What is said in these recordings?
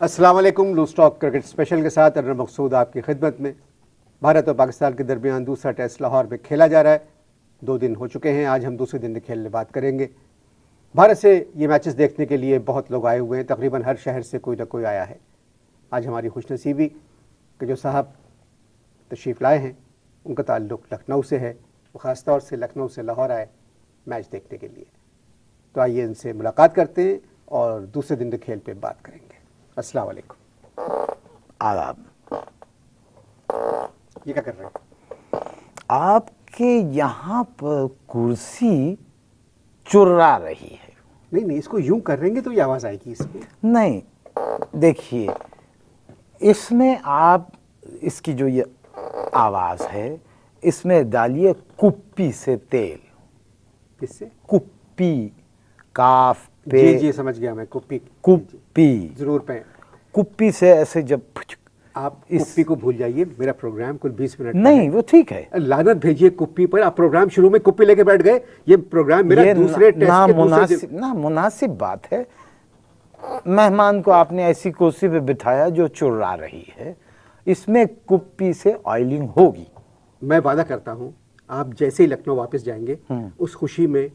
السلام علیکم. Loose talk cricket special کے ساتھ ارنب مقصود آپ کی خدمت میں. بھارت اور پاکستان کے درمیان دوسرا ٹیسٹ لاہور میں کھیلا جا رہا ہے. 2 دن ہو چکے ہیں. آج ہم دوسرے دن کھیلنے بات کریں گے. بھارت سے یہ میچز دیکھنے کے لیے بہت لوگ آئے ہوئے ہیں. تقریباً ہر شہر سے کوئی نہ کوئی آیا ہے. آج ہماری خوش نصیبی کہ جو صاحب تشریف لائے ہیں ان کا تعلق لکھنؤ سے ہے. وہ خاص طور سے لکھنؤ سے لاہور آئے میچ دیکھنے کے لیے. تو آئیے ان سے ملاقات کرتے ہیں اور دوسرے دن کے کھیل پہ بات کریں گے. السلام علیکم. آداب. یہ کیا کر رہے ہیں؟ آپ کے یہاں پر کرسی چرا رہی ہے. نہیں اس کو یوں کر رہیں گے تو یہ آواز آئے گی اس میں. نہیں دیکھیے، اس میں آپ اس کی جو یہ آواز ہے اس میں ڈالیے کپی سے تیل. کس سے؟ کپی، کاف پہ. جی سمجھ گیا میں. کپی. کپی ضرور پہ. کپی سے ایسے جب آپ کپی کو بھول جائیے. میرا پروگرام کل 20 منٹ نہیں وہ ٹھیک ہے. لعنت بھیجیے کپی پر. آپ پروگرام شروع میں کپی لے کے بیٹھ گئے. یہ پروگرام میرا دوسرے ٹیسٹ کے دوسرے نا مناسب بات ہے. مہمان کو آپ نے ایسی کرسی پہ بٹھایا جو چرا رہی ہے. اس میں کپی سے آئلنگ ہوگی. میں وعدہ کرتا ہوں آپ جیسے ہی لکھنؤ واپس جائیں گے اس خوشی میں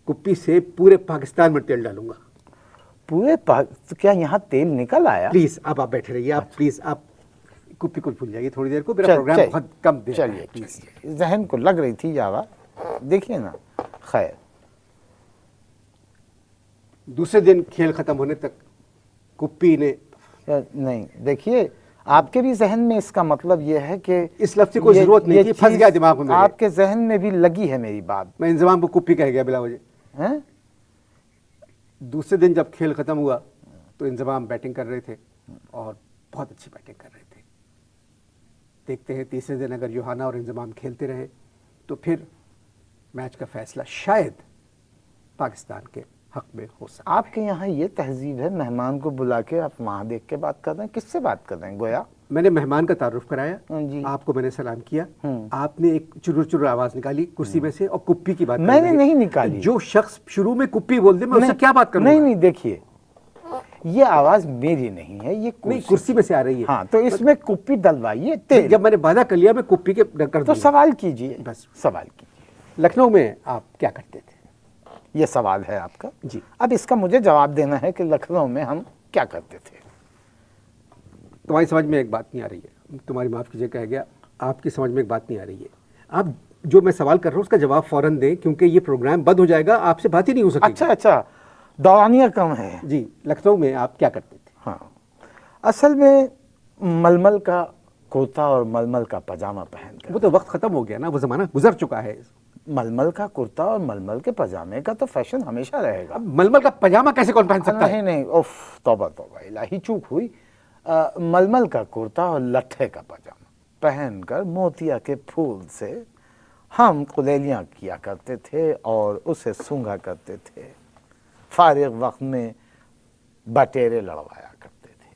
کپی سے پورے پاکستان میں تیل ڈالوں گا. کیا یہاں تیل نکل آیا؟ پلیز آپ بیٹھے رہیے. آپ پلیز آپ کپی کو بھول جائیے تھوڑی دیر کو. میرا پروگرام بہت کم دیر. چلیے ذہن کو لگ رہی تھی یہ آواز. دیکھیے نا. خیر دوسرے دن کھیل ختم ہونے تک کپی نے نہیں. دیکھیے آپ کے بھی ذہن میں اس کا مطلب یہ ہے کہ اس لفظ کی کوئی ضرورت نہیں تھی. پھنس گیا دماغ میں. آپ کے ذہن میں بھی لگی ہے میری بات. میں انضمام کو کپی کہہ گیا بلا وجہ. دوسرے دن جب کھیل ختم ہوا تو انضمام بیٹنگ کر رہے تھے اور بہت اچھی بیٹنگ کر رہے تھے. دیکھتے ہیں تیسرے دن اگر یوہانا اور انضمام کھیلتے رہے تو پھر میچ کا فیصلہ شاید پاکستان کے حق میں ہو سکتا ہے. آپ کے یہاں یہ تہذیب ہے مہمان کو بلا کے آپ وہاں دیکھ کے بات کر رہے ہیں. کس سے بات کر رہے ہیں؟ گویا میں نے مہمان کا تعارف کرایا. جی. آپ کو میں نے سلام کیا. آپ نے ایک چرر چرر آواز نکالی کرسی میں سے اور کپی کی بات. میں نے نہیں نکالی. جو شخص شروع میں کپی بول دے میں اس سے کیا بات کروں؟ نہیں دیکھیے یہ آواز میری نہیں ہے. یہ کرسی میں سے آ رہی ہے. ہاں تو اس میں کپی ڈلوائیے تیل. جب میں نے وعدہ کر لیا میں کپی کے کر تو سوال کیجئے. بس سوال کیجئے. لکھنؤ میں آپ کیا کرتے تھے؟ یہ سوال ہے آپ کا. جی. اب اس کا مجھے جواب دینا ہے کہ لکھنؤ میں ہم کیا کرتے تھے. تمہاری سمجھ میں ایک بات نہیں آ رہی ہے. تمہاری معاف کیجیے کہہ گیا. آپ کی سمجھ میں ایک بات نہیں آ رہی ہے. آپ جو میں سوال کر رہا ہوں اس کا جواب فوراً دیں کیونکہ یہ پروگرام بند ہو جائے گا. آپ سے بات ہی نہیں ہو سکتی. اچھا دورانیہ کم ہے. جی. لکھنؤ میں آپ کیا کرتے تھے؟ ہاں اصل میں ململ کا کرتا اور ململ کا پاجامہ پہن کر. وہ تو وقت ختم ہو گیا نا. وہ زمانہ گزر چکا ہے. ململ کا کرتا اور ململ کے پاجامے کا تو فیشن ہمیشہ رہے گا. ململ کا پاجامہ کیسے کون پہن سکتا ہے؟ نہیں اوف توبہ الہی چوک ہوئی. ململ کا کرتا اور لٹھے کا پاجامہ پہن کر موتیا کے پھول سے ہم قلیلیاں کیا کرتے تھے اور اسے سونگھا کرتے تھے. فارغ وقت میں بٹیرے لڑوایا کرتے تھے.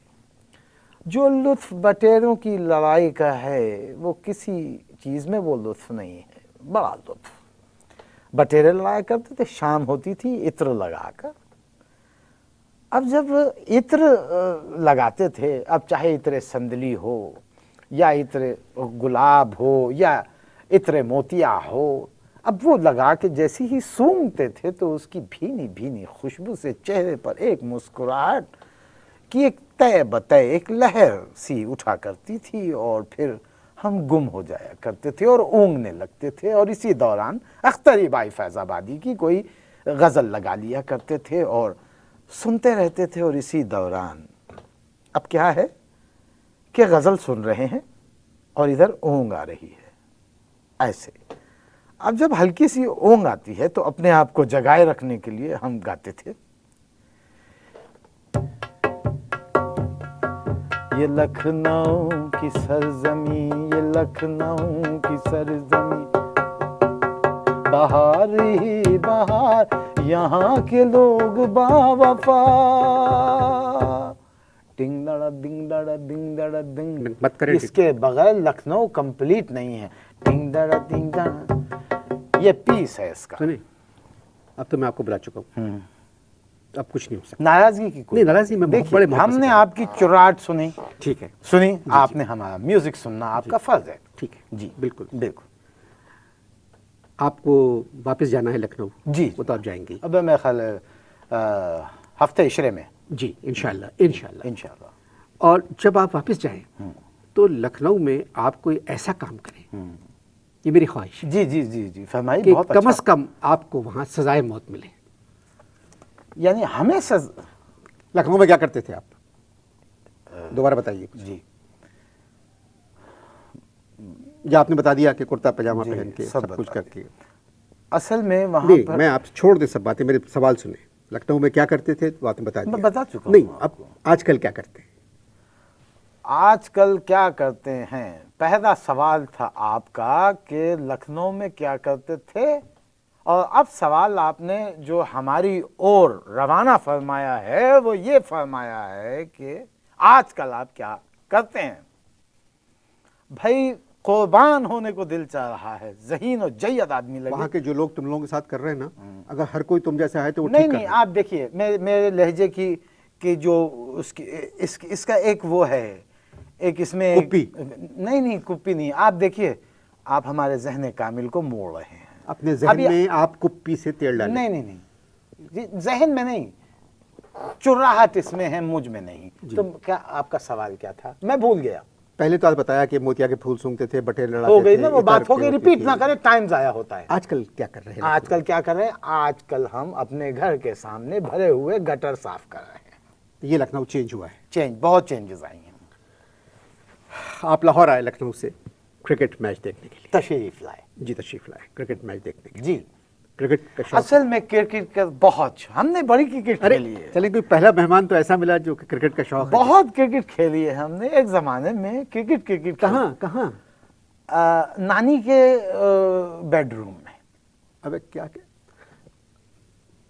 جو لطف بٹیروں کی لڑائی کا ہے وہ کسی چیز میں وہ لطف نہیں ہے. بڑا لطف. بٹیرے لڑایا کرتے تھے. شام ہوتی تھی عطر لگا کر. اب جب عطر لگاتے تھے اب چاہے عطر سندلی ہو یا عطر گلاب ہو یا عطر موتیا ہو اب وہ لگا کے جیسی ہی سونگتے تھے تو اس کی بھینی بھینی خوشبو سے چہرے پر ایک مسکراہٹ کی ایک طے بطے ایک لہر سی اٹھا کرتی تھی اور پھر ہم گم ہو جایا کرتے تھے اور اونگنے لگتے تھے. اور اسی دوران اختری بائی فیض آبادی کی کوئی غزل لگا لیا کرتے تھے اور سنتے رہتے تھے. اور اسی دوران اب کیا ہے کہ غزل سن رہے ہیں اور ادھر اونگ آ رہی ہے ایسے. اب جب ہلکی سی اونگ آتی ہے تو اپنے آپ کو جگائے رکھنے کے لیے ہم گاتے تھے. یہ لکھنؤ کی سرزمین یہ لکھنؤ کی سرزمین بہار ہی بہار یہاں کے لوگ با وفا. ڈنگ ڈڑا ڈنگ ڈڑا ڈنگ ڈڑا ڈنگ. اس کے بغیر لکھنؤ کمپلیٹ نہیں ہے. ڈنگ ڈڑا ڈنگ ڈڑا یہ پیس ہے اس کا. سنیں اب تو میں آپ کو بلا چکا ہوں. اب کچھ نہیں ہو سکتا. ناراضگی کی کوئی نہیں، ناراضگی میں بہت دیکھیے، بڑے محبت ہم سے نے کہا. آپ کی چراٹ سنی، ٹھیک ہے، سنی، آپ نے ہمارا میوزک سننا آپ کا فرض ہے. ٹھیک ہے، جی بالکل. بالکل. آپ کو واپس جانا ہے لکھنؤ؟ جی وہ تو آپ جائیں گے. اب میں خیال ہفتے عشرے میں. جی انشاءاللہ، انشاءاللہ. انشاءاللہ. اور جب آپ واپس جائیں تو لکھنؤ میں آپ کوئی ایسا کام کریں، یہ میری خواہش ہے جی جی جی جی فرمائیے. کہ بہت کم اچھا. از کم آپ کو وہاں سزائے موت ملے. یعنی ہمیں لکھنؤ میں کیا کرتے تھے آپ؟ دوبارہ بتائیے. جی یا آپ نے بتا دیا کہ کرتا پاجامہ جی، پہن کے سب سب کچھ بتا کر دیا. کے. اصل میں وہاں نہیں، پر میں آپ چھوڑ دیں سب باتیں، میرے سوال سنیں. لکھنؤ میں کیا کرتے تھے وہ آپ نے بتا دیا. میں بتا چکا نہیں، ہوں اب آپ کو. آج کل کیا کرتے ہیں؟ آج کل کیا کرتے ہیں، پہلا سوال تھا آپ کا کہ لکھنؤ میں کیا کرتے تھے، اور اب سوال آپ نے جو ہماری اور روانہ فرمایا ہے وہ یہ فرمایا ہے کہ آج کل آپ کیا کرتے ہیں. بھائی قربان ہونے کو دل چاہ رہا ہے، ذہین و جید آدمی لگے. وہاں کے جو لوگ تم لوگوں کے ساتھ کر رہے ہیں نا، اگر ہر کوئی تم جیسا ہے تو وہ نہیں ٹھیک کر نہیں، رہے ہیں. آپ دیکھیے میرے لہجے کی جو اس کا ایک وہ ہے، ایک اس میں کپی. نہیں کپی نہیں. آپ دیکھیے، آپ ہمارے ذہن کامل کو موڑ رہے ہیں. اپنے ذہن میں آپ کپی سے تیل ڈالیں. نہیں نہیں نہیں جی، ذہن میں نہیں، چراہٹ اس میں ہے، مجھ میں نہیں. تو کیا آپ کا سوال کیا تھا؟ میں بھول گیا. پہلے تو آپ بتایا کہ موتیا کے پھول سونگتے تھے، بٹیر لڑاتے ہو گئی تھے، نا وہ بات، ہو گئی، ہوتی ریپیٹ تھی. نہ کرے، ٹائم ضائع ہوتا ہے. آج کل کیا کر رہے ہیں؟ آج کل کیا کر رہے ہیں؟ آج کل ہم اپنے گھر کے سامنے بھرے ہوئے گٹر صاف کر رہے ہیں. یہ لکھنؤ چینج ہوا ہے. بہت چینجز آئی ہیں. آپ لاہور آئے لکھنؤ سے کرکٹ میچ دیکھنے کے لیے. تشریف لائے. جی تشریف لائے کرکٹ میچ دیکھنے کے لیے. جی کرکٹ کا شوق. اصل میں کرکٹ کا بہت ہم نے بڑی کرکٹ ارے کھیلی ہے. چلیں، کوئی پہلا مہمان تو ایسا ملا جو کہ کرکٹ کا شوق ہے. بہت کرکٹ کھیلی ہے ہم نے ایک زمانے میں. کرکٹ کہاں؟ نانی کے بیڈ روم میں. ابے کیا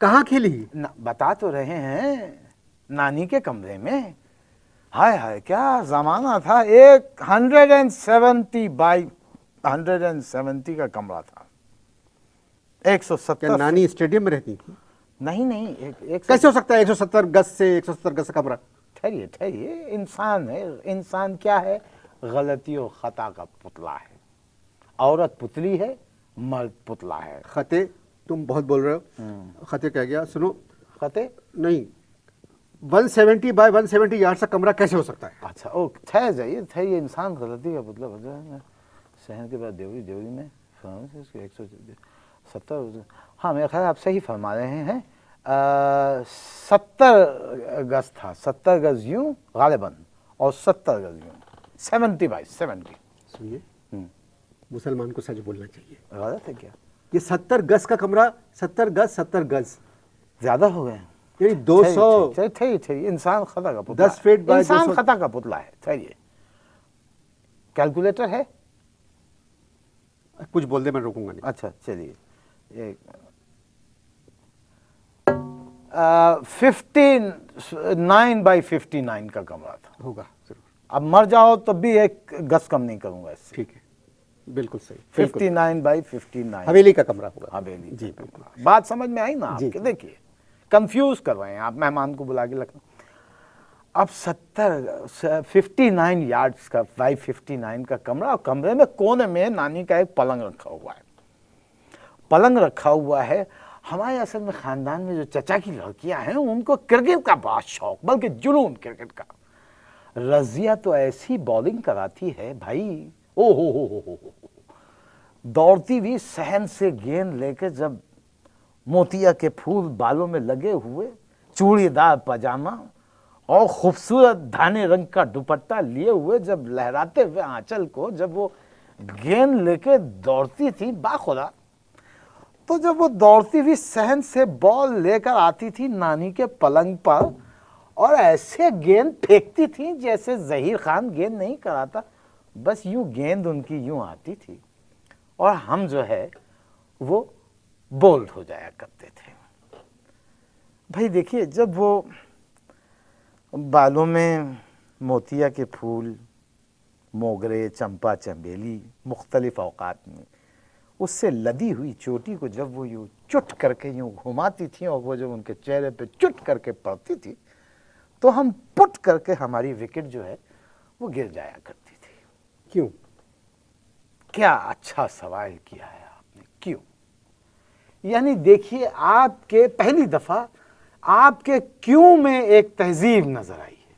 کہاں کھیلی؟ بتا تو رہے ہیں، نانی کے کمرے میں. ہائے ہائے کیا زمانہ تھا. 170 بائی 170 کا کمرہ تھا. 170. کیا نانی اسٹیڈیم میں رہتی تھی؟ نہیں کیسے ہو سکتا ہے 170 گز سے 170 گز کا کمرہ؟ ٹھہریے، انسان ہے. انسان کیا ہے؟ غلطی و خطا کا پتلا ہے. عورت پتلی ہے، مرد پتلا ہے. خطے تم بہت بول رہے ہو. خطے کہہ گیا. سنو، خطے نہیں، 170 بائی 170 یارڈ کا کمرہ کیسے ہو سکتا ہے؟ اچھا اوکے، ٹھہر جائیے. انسان غلطی کا پتلا ہوتا ہے. شہر کے بعد دیوری میں 170. ہاں میرا خیال آپ صحیح فرما رہے ہیں. 70 گز تھا. 70 گز یوں غالباً اور 70 گز یوں. 70 بائی 70. سنیے، مسلمان کو سچ بولنا چاہیے. غلط ہے کیا؟ یہ 70 گز کا کمرہ، 70 گز زیادہ ہو گئے. یعنی 200. ٹھہریے، انسان خطا کا پتلا 10 فٹ بائی انسان 200. خطا کا پتلا ہے. ٹھہریے، کیلکولیٹر ہے؟ کچھ بول دے، میں روکوں گا نہیں. اچھا چلیے. 59 بائی 59 کا کمرہ تھا. ہوگا ضرور. اب مر جاؤ تب بھی ایک گز کم نہیں کروں گا اس سے. ٹھیک ہے، بالکل صحیح. بالکل 59 بائی 59. حویلی کا کمرہ ہوگا. حویلی. جی بالکل. بات سمجھ میں آئی نا آپ جی، کے؟ جی. دیکھیے کنفیوز کر رہے ہیں آپ مہمان کو بلا کے لکھنؤ. اب 59 یارڈز کا بائی 59 کا کمرہ، اور کمرے میں کونے میں نانی کا ایک پلنگ رکھا ہوا ہے. پلنگ رکھا ہوا ہے. ہمارے اصل میں خاندان میں جو چچا کی لڑکیاں ہیں ان کو کرکٹ کا بہت شوق، بلکہ جنون کرکٹ کا. رضیہ تو ایسی بالنگ کراتی ہے بھائی، او ہو دوڑتی بھی صحن سے گیند لے کے، جب موتیا کے پھول بالوں میں لگے ہوئے، چوڑی دار پاجامہ اور خوبصورت دھانے رنگ کا دوپٹہ لیے ہوئے، جب لہراتے ہوئے آنچل کو جب وہ گیند لے کے دوڑتی تھی باخدا، تو جب وہ دوڑتی ہوئی صحن سے بال لے کر آتی تھی نانی کے پلنگ پر، اور ایسے گیند پھینکتی تھی جیسے ظہیر خان گیند نہیں کراتا، بس یوں گیند ان کی یوں آتی تھی اور ہم جو ہے وہ بولڈ ہو جایا کرتے تھے. بھائی دیکھیے، جب وہ بالوں میں موتیا کے پھول، موگرے، چمپا، چنبیلی مختلف اوقات میں उससे लदी हुई चोटी को जब वो यूं चुट करके यूं घुमाती थी और वो जब उनके चेहरे पे चुट करके पड़ती थी तो हम पुट करके हमारी विकेट जो है वो गिर जाया करती थी। क्यों? क्या अच्छा सवाल किया है आपने, क्यों? यानी देखिए, आपके पहली दफा आपके क्यों में एक तहजीब नजर आई है।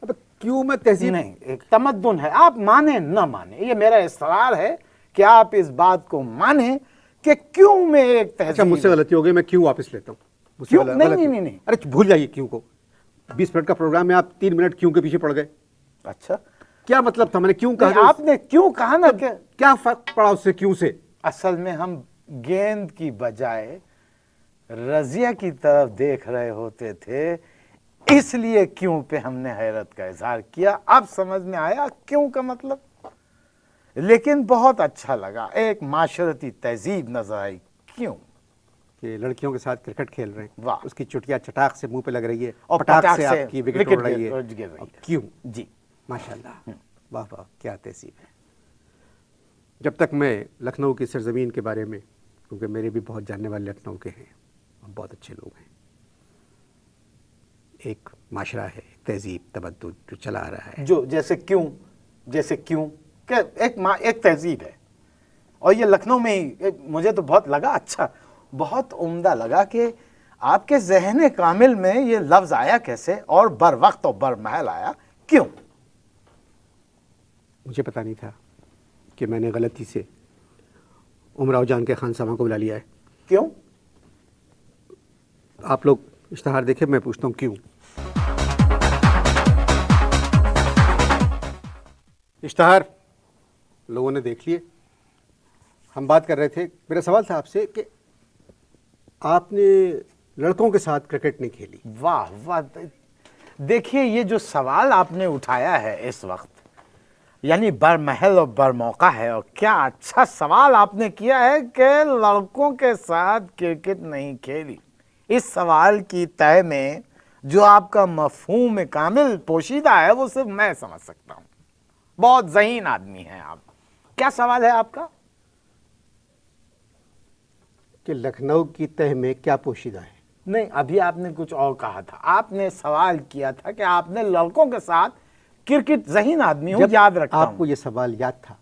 अब क्यों में तहजीब नहीं, एक तमद्दुन है, आप माने न माने, ये मेरा इसरार है कि आप इस बात को माने कि क्यों में एक अच्छा, तहजीब। मुझसे गलती हो गई, मैं क्यों वापस लेता हूँ। मुझसे क्यों? नहीं, गलती- नहीं, नहीं। अरे भूल जाइए क्यों को। 20 मिनट का प्रोग्राम है, आप 3 मिनट क्यों के पीछे पड़ गए। अच्छा, क्या मतलब था, मैंने क्यों नहीं, कहा? आपने क्यों कहा ना कि क्या फर्क पड़ा उससे क्यों से? असल में हम गेंद की बजाय रजिया की तरफ देख रहे होते थे, इसलिए क्यों पे हमने हैरत का इजहार किया। अब समझ में आया क्यों का मतलब, लेकिन बहुत अच्छा लगा, एक माशरती तहजीब नजर आई। क्यों? कि लड़कियों के साथ क्रिकेट खेल रहे हैं, वाह। उसकी चुटिया चटाक से मुंह पे लग रही है और पटाख से आपकी विकेट उड़ रही है। गिर रही और है। क्यों? जी, माशाल्लाह, वाह वाह, क्या तहसीब है। जब तक मैं लखनऊ की सरजमीन के बारे में, क्योंकि मेरे भी बहुत जानने वाले लखनऊ के हैं और बहुत अच्छे लोग हैं, एक माशरा है, तहजीब, तमद्दुन जो चला आ रहा है। जो जैसे क्यों क्या एक तहजीब है। और ये लखनऊ में ही मुझे तो बहुत लगा, अच्छा, बहुत उम्दा लगा कि आपके ज़हन कामिल में ये लफ्ज़ आया कैसे, और बर वक्त और बर महल आया क्यों। मुझे पता नहीं था कि मैंने गलती से उमराव जान के खान सामा को बुला लिया है। क्यों? आप लोग इश्तहार देखे, मैं पूछता हूँ क्यों। इश्तहार लोगों ने देख लिए। हम बात कर रहे थे, मेरा सवाल था आपसे कि आपने लड़कों के साथ क्रिकेट नहीं खेली। वाह वाह, देखिए ये जो सवाल आपने उठाया है इस वक्त, यानी बरमहल और बरमौका है, और क्या अच्छा सवाल आपने किया है कि लड़कों के साथ क्रिकेट नहीं खेली। इस सवाल की तय में जो आपका मफहूम कामिल पोशीदा है वो सिर्फ मैं समझ सकता हूँ। बहुत ज़हीन आदमी हैं आप। क्या सवाल है आपका? कि लखनऊ की तह में क्या पोशीदा है। नहीं, अभी आपने कुछ और कहा था। आपने सवाल किया था कि आपने लड़कों के साथ क्रिकेट, ज़हीन आदमी हूँ, जब याद रखता हूँ। आपको ये सवाल याद था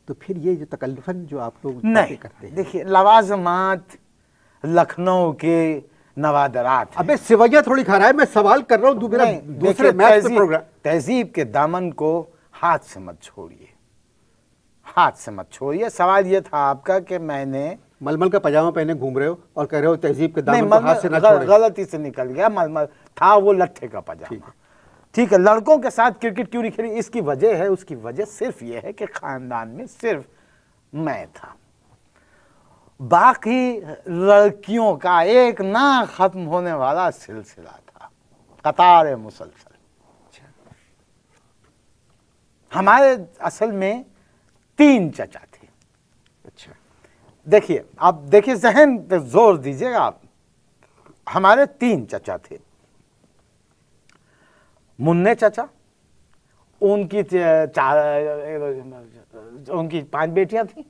तो फिर ये जो तकल्लुफन जो आप लोग नहीं, बातें करते हैं। देखिए, लवाजमात लखनऊ के नवादरात हैं। अबे सिवैया थोड़ी खा रहा है, मैं सवाल कर रहा हूँ। मेरा नहीं, दूसरे देखिए, मैच पे प्रोग्राम। तहजीब के दामन को हाथ से मत छोड़िए, हाथ से मत छोड़िए। सवाल ये था आपका कि मैंने मलमल का पजामा पहने घूम रहे हो और कह रहे हो तहजीब के नहीं, दामन को हाथ से ना छोड़े। गलती से निकल गया, मलमल था वो लट्ठे का पजामा। ठीक है, लड़कों के साथ क्रिकेट क्यों नहीं खेली, इसकी वजह है, उसकी वजह सिर्फ ये है कि खानदान में सिर्फ मैं था। बाकी लड़कियों का एक ना खत्म होने वाला सिलसिला था, कतार मुसलसल। हमारे असल में 3 चचा थे। अच्छा, देखिए, आप देखिए, जहन पे जोर दीजिएगा आप। हमारे 3 चचा थे। मुन्ने चचा, उनकी 5 बेटियां थी।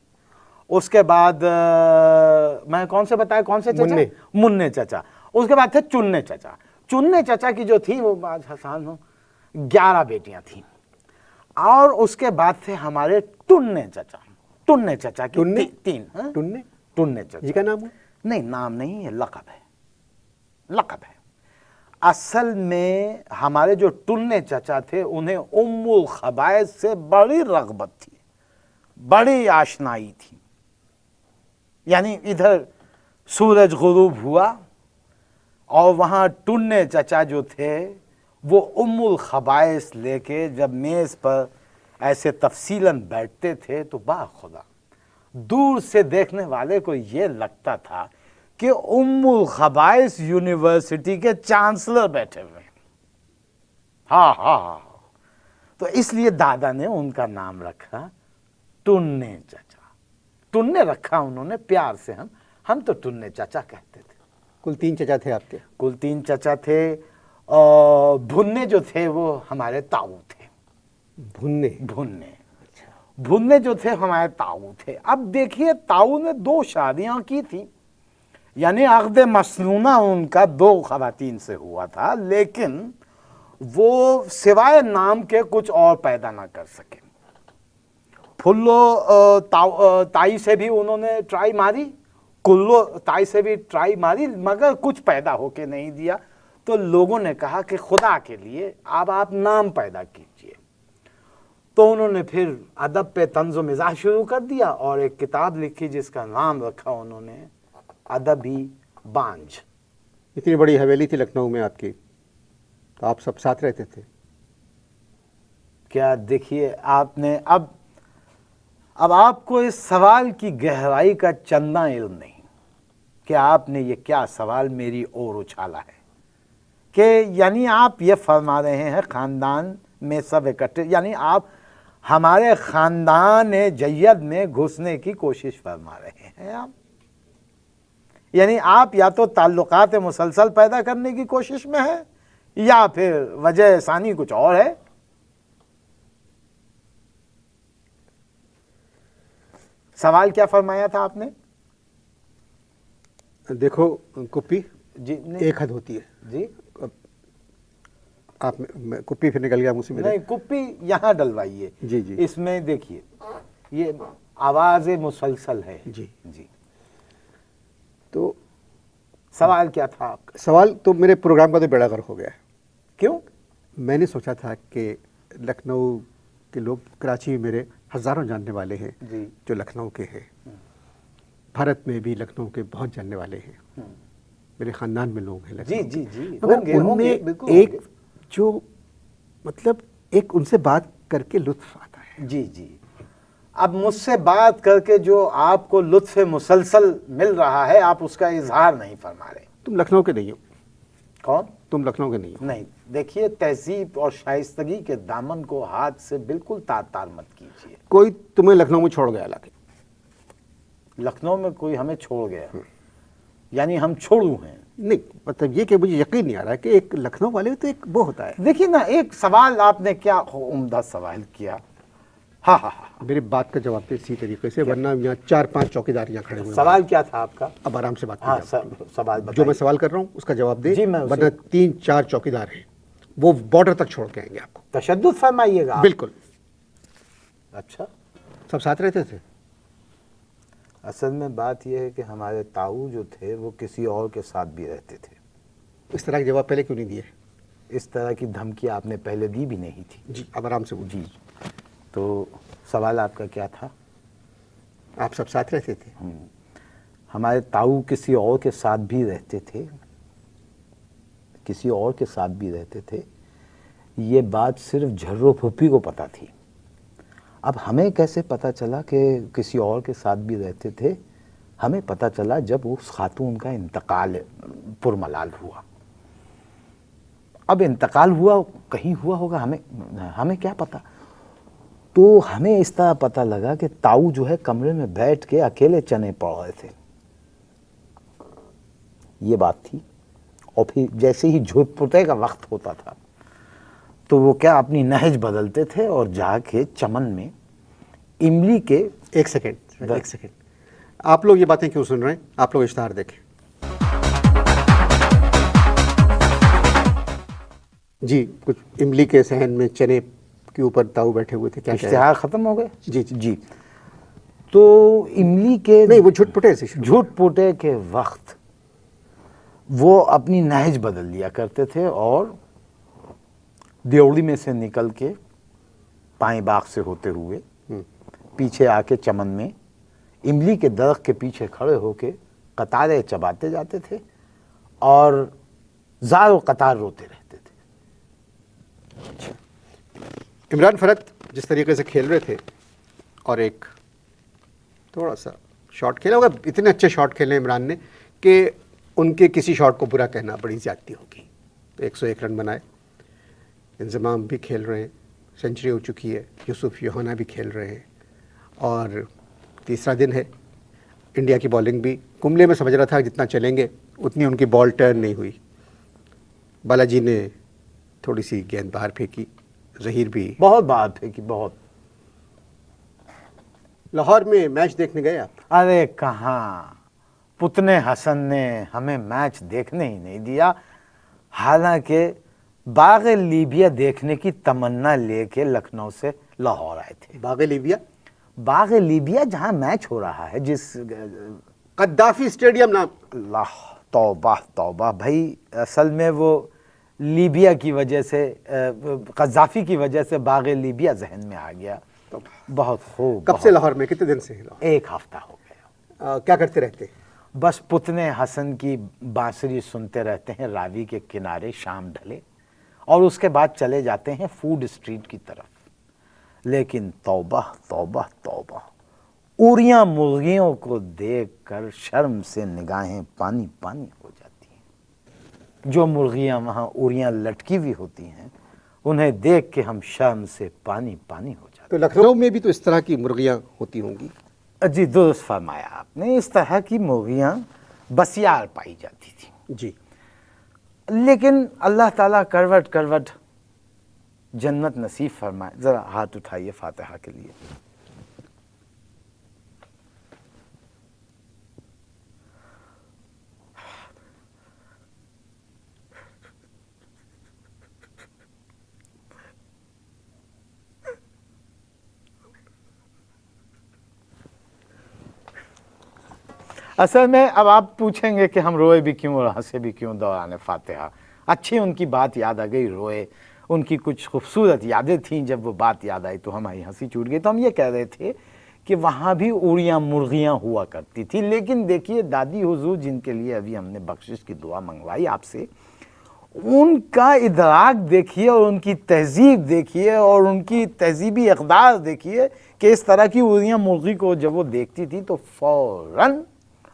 उसके बाद मैं कौन से बताया, कौन से चचा? मुन्ने चचा। उसके बाद थे चुन्ने चचा। चुन्ने चचा की जो थी वो 11 बेटियां थी। और उसके बाद थे हमारे टुन्ने चचा। टुन्ने चचा की टुन्ने? 3। टुन्ने चचा जी का नाम है? नहीं, नाम नहीं है, लक़ब है, लक़ब है। असल में हमारे जो टुन्ने चचा थे उन्हें उम्मुल खबाइस से बड़ी रग़बत थी, बड़ी आशनाई थी। यानी इधर सूरज गुरूब हुआ और वहाँ टुन्ने चचा जो थे वो उम्मुल खबाइस लेके जब मेज़ पर ऐसे तफसीलन बैठते थे तो बाखुदा दूर से देखने वाले को ये लगता था कि उम्मुल खबाइस यूनिवर्सिटी के चांसलर बैठे हुए हैं। हाँ हाँ हाँ, तो इसलिए दादा ने उनका नाम रखा टुन्ने चचा। टुन्ने रखा उन्होंने प्यार से, हम तो टुन्ने चचा कहते थे। कुल 3 चचा थे आपके? कुल 3 चचा थे। और भुन्ने जो थे वो हमारे ताऊ थे। भुन्ने? भुन्ने, भुनने जो थे हमारे ताऊ थे। अब देखिए ताऊ ने 2 शादियां की थी, यानी अक़द मसनूना उनका 2 ख़वातीन से हुआ था, लेकिन वो सिवाय नाम के कुछ और पैदा ना कर सके। फुल्लो ताई से भी उन्होंने ट्राई मारी, कुल्लो ताई से भी ट्राई मारी, मगर कुछ पैदा होके नहीं दिया। तो लोगों ने कहा कि खुदा के लिए अब आप नाम पैदा कीजिए। तो उन्होंने फिर अदब पे तंज़ो मिज़ाह शुरू कर दिया और एक किताब लिखी जिसका नाम रखा उन्होंने अदबी बांझ। इतनी बड़ी हवेली थी लखनऊ में आपकी, तो आप सब साथ रहते थे? क्या देखिए आपने अब आपको इस सवाल की गहराई का चंदा इल्म नहीं कि आपने ये क्या सवाल मेरी ओर उछाला है, कि यानी आप ये फरमा रहे हैं खानदान में सब इकट्ठे, यानी आप हमारे खानदान जय्यद में घुसने की कोशिश फरमा रहे हैं आप। यानी आप या तो ताल्लुकात मुसलसल पैदा करने की कोशिश में है या फिर वजह सानी कुछ और है। सवाल क्या फरमाया था आपने? देखो कुप्पी जी एक हद होती है जी, आप कुप्पी फिर निकल गया मुझसे मेरे। नहीं कुप्पी यहाँ डलवाइए। जी जी इसमें देखिए ये आवाज़ मुसलसल है। जी जी, तो सवाल क्या था आपका? सवाल तो मेरे प्रोग्राम का तो बेड़ा गर्क हो गया है। क्यों? मैंने सोचा था कि लखनऊ के लोग, कराची में मेरे हज़ारों जानने वाले हैं जी जो लखनऊ के हैं, भारत में भी लखनऊ के बहुत जानने वाले हैं, मेरे ख़ानदान में लोग हैं जी लखनऊ जी के। जी, मगर होंगे, होंगे, उनमें बिल्कुल एक होंगे। जो मतलब एक उनसे बात करके लुत्फ़ आता है। जी जी, अब मुझसे बात करके जो आपको लुत्फ़ मुसलसल मिल रहा है आप उसका इजहार नहीं फरमा रहे। तुम लखनऊ के नहीं हो। कौन? तुम लखनऊ के नहीं हो। नहीं, देखिए तहजीब और शाइस्तगी के दामन को हाथ से बिल्कुल तार तार मत कीजिए। कोई तुम्हें लखनऊ में छोड़ गया लाके? लखनऊ में कोई हमें छोड़ गया यानी हम छोड़ू हैं? नहीं, मतलब ये कि मुझे यकीन नहीं आ रहा है कि एक लखनऊ वाले तो एक वो होता है। देखिए ना, एक सवाल आपने क्या उम्दा सवाल किया। हाँ हाँ हाँ, मेरी बात का जवाब दे इसी तरीके से, वरना यहाँ 4-5 चौकीदार यहाँ खड़े हुए हैं। सवाल क्या था आपका? अब आराम से बात हाँ कीजिए। सवाल जो मैं बताइए। सवाल कर रहा हूँ उसका जवाब दे, जी, मैं उसे- वरना 3-4 चौकीदार हैं, वो बॉर्डर तक छोड़ के आएंगे आपको। तशद्दुद फरमाइएगा आप। बिल्कुल। अच्छा, सब साथ रहते थे? असल में बात यह है कि हमारे ताऊ जो थे वो किसी और के साथ भी रहते थे। इस तरह के जवाब पहले क्यों नहीं दिए? इस तरह की धमकी आपने पहले दी भी नहीं थी। जी, अब आराम से बोलिए। जी, तो सवाल आपका क्या था? आप सब साथ रहते थे? हमारे ताऊ किसी और के साथ भी रहते थे, किसी और के साथ भी रहते थे। ये बात सिर्फ झर्रो फुप्पी को पता थी। अब हमें कैसे पता चला कि किसी और के साथ भी रहते थे? हमें पता चला जब उस खातून का इंतकाल पुरमलाल हुआ। अब इंतकाल हुआ, कहीं हुआ होगा, हमें क्या पता। तो हमें इस तरह पता लगा कि ताऊ जो है कमरे में बैठ के अकेले चने पड़ रहे थे, ये बात थी। और फिर जैसे ही झुटपुटे का वक्त होता था तो वो क्या अपनी नहज बदलते थे और जाके चमन में इमली के एक सेकेंड, आप लोग ये बातें क्यों सुन रहे हैं? आप लोग इश्तहार देखें। जी, कुछ इमली के सहन में चने के ऊपर ताऊ बैठे हुए थे, क्या क्या है? इश्तिहार खत्म हो गए? जी जी जी, तो इमली के नहीं, वो झुटपुटे से शुरू। झूठ-पुटे के वक्त वो अपनी नहज बदल लिया करते थे और देवड़ी में से निकल के पाए बाग से होते हुए पीछे आके चमन में इमली के दरख्त के पीछे खड़े होके कतारें चबाते जाते थे और ज़ारो कतार रोते रहते थे। इमरान फरत जिस तरीके से खेल रहे थे, और एक थोड़ा सा शॉट खेला होगा, इतने अच्छे शॉट खेले इमरान ने कि उनके किसी शॉट को बुरा कहना बड़ी ज़्यादती होगी। तो 101 रन बनाए, इंजमाम भी खेल रहे हैं, सेंचुरी हो चुकी है, यूसुफ योहाना भी खेल रहे हैं, और तीसरा दिन है। इंडिया की बॉलिंग भी कुंबले में समझ रहा था जितना चलेंगे उतनी उनकी बॉल टर्न नहीं हुई। बालाजी ने थोड़ी सी गेंद बाहर फेंकी, ज़हीर भी बहुत बात है कि बहुत लाहौर में मैच देखने गए आप? अरे कहाँ, पुतने हसन ने हमें मैच देखने ही नहीं दिया। हालांकि बाग लीबिया देखने की तमन्ना लेके लखनऊ से लाहौर आए थे। बाग लीबिया? बाग लीबिया जहाँ मैच हो रहा है, जिस कद्दाफी स्टेडियम नाम। अल्लाह, तौबा तौबा भाई, असल में वो लीबिया की वजह से, कद्दाफी की वजह से बाग लीबिया जहन में आ गया। बहुत खूब। कब से लाहौर में, कितने दिन से लाहौर? एक हफ्ता हो गया। क्या करते रहते? बस पुतने हसन की बांसुरी सुनते रहते हैं रावी के किनारे शाम ढले, और उसके बाद चले जाते हैं फूड स्ट्रीट की तरफ। लेकिन तौबा तौबा तौबा, उड़ियां मुर्गियों को देखकर शर्म से निगाहें पानी पानी हो जाती हैं। जो मुर्गियां वहाँ उड़ियां लटकी हुई होती हैं, उन्हें देख के हम शर्म से पानी पानी हो जाते तो लखनऊ में भी तो इस तरह की मुर्गियां होती होंगी? हैं। जी दुरुस्त फरमाया आपने, इस तरह की मुर्गियां बसियार पाई जाती थी जी। लेकिन अल्लाह ताला करवट करवट जन्नत नसीब फरमाए। जरा हाथ उठाइए फातिहा के लिए। असल में अब आप पूछेंगे कि हम रोए भी क्यों और हंसे भी क्यों दौरान फातिहा। अच्छी उनकी बात याद आ गई, रोए। उनकी कुछ खूबसूरत यादें थीं, जब वो बात याद आई तो हमारी हंसी छूट गई। तो हम ये कह रहे थे कि वहाँ भी उड़ियाँ मुर्गियाँ हुआ करती थी। लेकिन देखिए दादी हुजूर, जिनके लिए अभी हमने बख्शिश की दुआ मंगवाई आपसे, उनका इदराक देखिए और उनकी तहजीब देखिए और उनकी तहजीबी इक़दार देखिए कि इस तरह की उड़ियाँ मुर्गी को जब वो देखती थी तो फौरन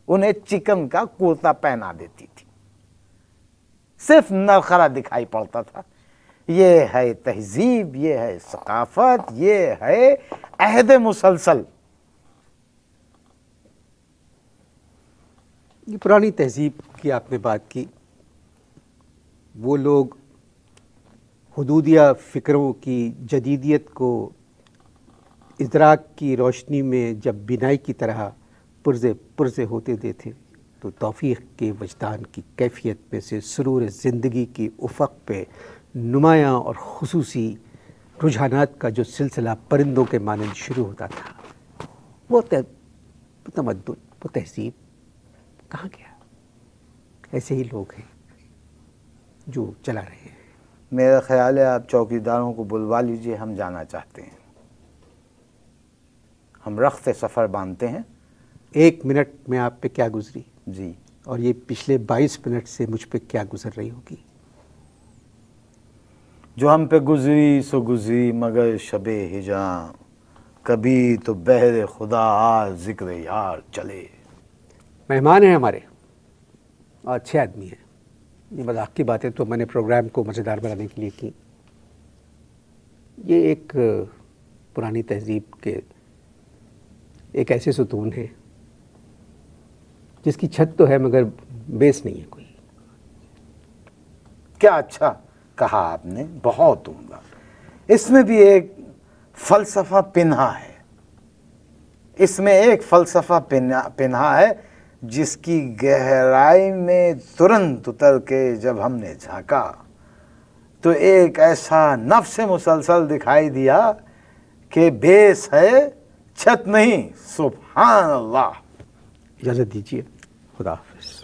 उन्हें चिकन का कुर्ता पहना देती थी। सिर्फ नरखरा दिखाई पड़ता था। ये है तहजीब, ये है सकाफत, ये है अहद मुसलसल। ये पुरानी तहजीब की आपने बात की। वो लोग हुदूदिया फ़िक्रों की जदीदियत को इदराक की रोशनी में जब बिनाई की तरह पुरज़े पुरज़े होते देते, तो तौफ़ीक़ के वजदान की कैफियत में से सुरूर ज़िंदगी की उफ़क़ पे नुमायाँ और ख़ुसूसी रुझानात का जो सिलसिला परिंदों के मानंद शुरू होता था, वो तमद्दुन, वो तहज़ीब कहाँ गया? ऐसे ही लोग हैं जो चला रहे हैं। मेरा ख्याल है आप चौकीदारों को बुलवा लीजिए, हम जाना चाहते हैं। हम रख्त सफ़र बांधते हैं। 1 मिनट में आप पे क्या गुजरी जी, और ये पिछले 22 मिनट से मुझ पे क्या गुजर रही होगी? जो हम पे गुजरी सो गुजरी मगर शबे हिजा, कभी तो बहरे खुदा आ जिक्र यार चले। मेहमान हैं हमारे और अच्छे आदमी हैं। ये मजाक की बातें तो मैंने प्रोग्राम को मज़ेदार बनाने के लिए की। ये एक पुरानी तहजीब के एक ऐसे सुतून है जिसकी छत तो है मगर बेस नहीं है कोई। क्या अच्छा कहा आपने, बहुत उम्दा। इसमें भी एक फ़लसफ़ा पिन्हा है, इसमें एक फ़लसफ़ा पिन्हा है जिसकी गहराई में तुरंत उतर के जब हमने झांका तो एक ऐसा नफ्स मुसलसल दिखाई दिया कि बेस है, छत नहीं। सुभान अल्लाह। इजाज़त दीजिए, खुदा हाफ़िज़।